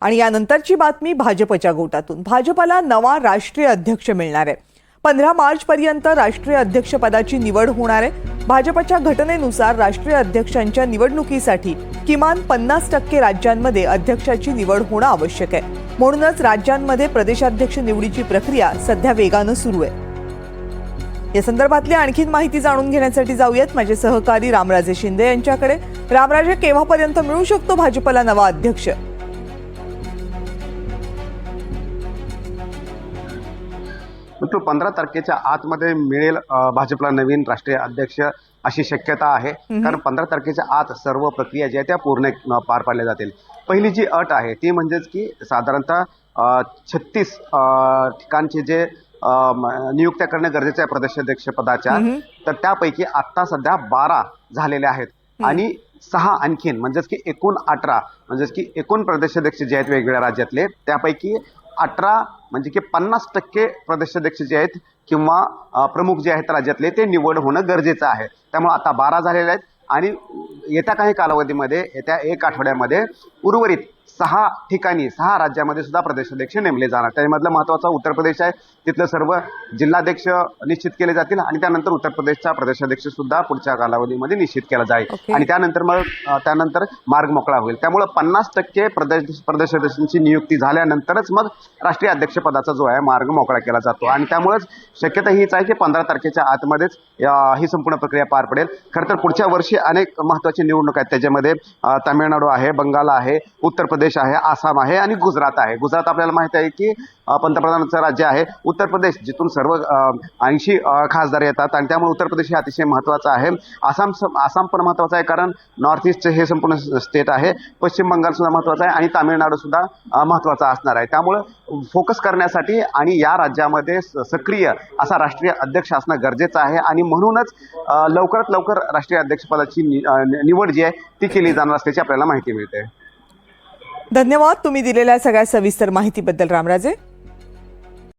आणि यानंतरची बातमी भाजपच्या गोटातून। भाजपला नवा राष्ट्रीय अध्यक्ष मिळणार आहे। 15 मार्च पर्यंत राष्ट्रीय अध्यक्षपदाची निवड होणार आहे। भाजपच्या घटनेनुसार राष्ट्रीय अध्यक्षांच्या निवडणुकीसाठी किमान 50% राज्यांमध्ये अध्यक्षाची निवड होणं आवश्यक आहे। म्हणूनच राज्यांमध्ये प्रदेशाध्यक्ष निवडीची प्रक्रिया सध्या वेगानं सुरू आहे। या संदर्भातली आणखी माहिती जाणून घेण्यासाठी जाऊयात माझे सहकारी रामराजे शिंदे यांच्याकडे। रामराजे, केव्हापर्यंत मिळू शकतो भाजपला नवा अध्यक्ष? तो 15 तारखेच्या आतमध्ये मिळेल भाजपला नवीन राष्ट्रीय अध्यक्ष अशी शक्यता आहे। कारण 15 तारखेच्या आत सर्व प्रक्रिया ज्या त्या पूर्ण पार पाडल्या जातील। पहिली जी अट आहे ती म्हणजेच की साधारणतः 36 ठिकाणचे जे नियुक्त्या करणे गरजेचे आहे प्रदेशाध्यक्ष पदाच्या, तर त्यापैकी आता सध्या 12 झालेले आहेत आणि 6 आणखीन म्हणजेच की एकूण 18 म्हणजेच की एकूण प्रदेशाध्यक्ष जे आहेत वेगवेगळ्या राज्यातले त्यापैकी 18 म्हणजे की 50% प्रदेशाध्यक्ष जे आहेत किंवा प्रमुख जे आहेत राज्यातले ते निवड होणं गरजेचं आहे। त्यामुळे आता 12 झालेले आहेत आणि येत्या काही कालावधीमध्ये येत्या 1 आठवड्यामध्ये उर्वरित 6 ठिकाणी 6 राज्यामध्ये सुद्धा प्रदेशाध्यक्ष नेमले जाणार। त्यामधलं महत्त्वाचा उत्तर प्रदेश आहे। तिथलं सर्व जिल्हाध्यक्ष निश्चित केले जातील आणि त्यानंतर उत्तर प्रदेशचा प्रदेशाध्यक्ष सुद्धा पुढच्या कालावधीमध्ये निश्चित केला जाईल आणि त्यानंतर मार्ग मोकळा होईल। त्यामुळे 50% प्रदेशाध्यक्षांची नियुक्ती झाल्यानंतरच मग राष्ट्रीय अध्यक्षपदाचा जो आहे मार्ग मोकळा केला जातो आणि त्यामुळेच शक्यता हीच आहे की 15 तारखेच्या आतमध्येच ही संपूर्ण प्रक्रिया पार पडेल। खरं तर पुढच्या वर्षी अनेक महत्त्वाची निवडणूक आहेत। त्याच्यामध्ये तामिळनाडू आहे, बंगाल आहे, उत्तर प्रदेश आहे, आसाम आहे आणि गुजरात आहे। गुजरात आपल्याला माहिती आहे की पंतप्रधानांचं राज्य आहे। उत्तर प्रदेश जिथून सर्व 80 खासदार येतात आणि त्यामुळे उत्तर प्रदेश हे अतिशय महत्त्वाचं आहे। आसाम पण महत्त्वाचं आहे कारण नॉर्थ ईस्टचे हे संपूर्ण स्टेट आहे। पश्चिम बंगाल सुद्धा महत्त्वाचं आहे आणि तामिळनाडू सुद्धा महत्त्वाचा असणार आहे। त्यामुळे फोकस करण्यासाठी आणि या राज्यामध्ये सक्रिय असा राष्ट्रीय अध्यक्ष असणं गरजेचं आहे आणि म्हणूनच लवकरात लवकर राष्ट्रीय अध्यक्षपदाची निवड जी आहे ती केली जाणार असल्याची आपल्याला माहिती मिळते। धन्यवाद तुम्ही दिलेल्या सगळ्या सविस्तर माहितीबद्दल रामराजे।